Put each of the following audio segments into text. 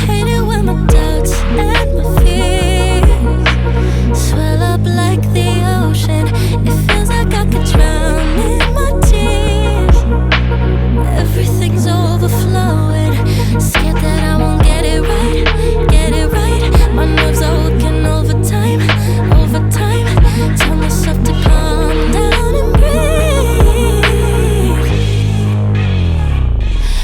Hate it when my doubts and my fears swell up like the ocean. It feels like I could drown in my tears. Everything's overflowing. Scared that I won't get it right, get it right. My nerves are working overtime, overtime. Tell myself to calm down and breathe.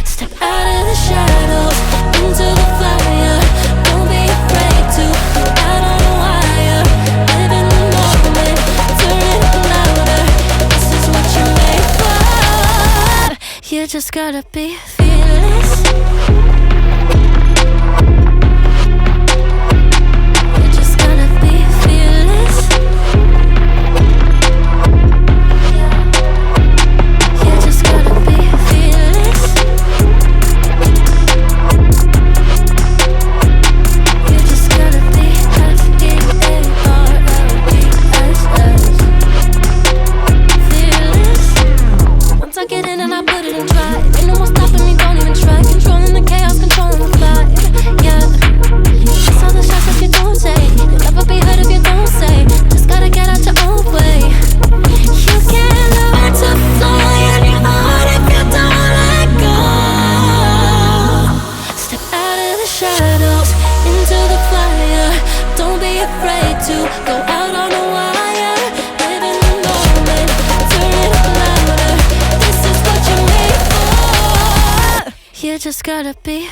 Step out of the shadows into the fire. Don't be afraid to go out on a wire. Live in the moment, turn it up louder. This is what you're made for. You just gotta be fearless. You just gotta be fearless. You just gotta be fearless. You just gotta be fearless. Once I get in and I put it in drive, ain't no more stopping me, don't even try. Controlling the chaos, controlling the vibe, yeah. That's all the shots that you don't take. You'll never be heard if you don't say. Just gotta get out your own way. You can't learn to fly in your heart if you don't let go. Step out of the shadows into the fire. Don't be afraid to go out on a wire. Live in the moment, turn it up louder. This is what you're made for. You just gotta be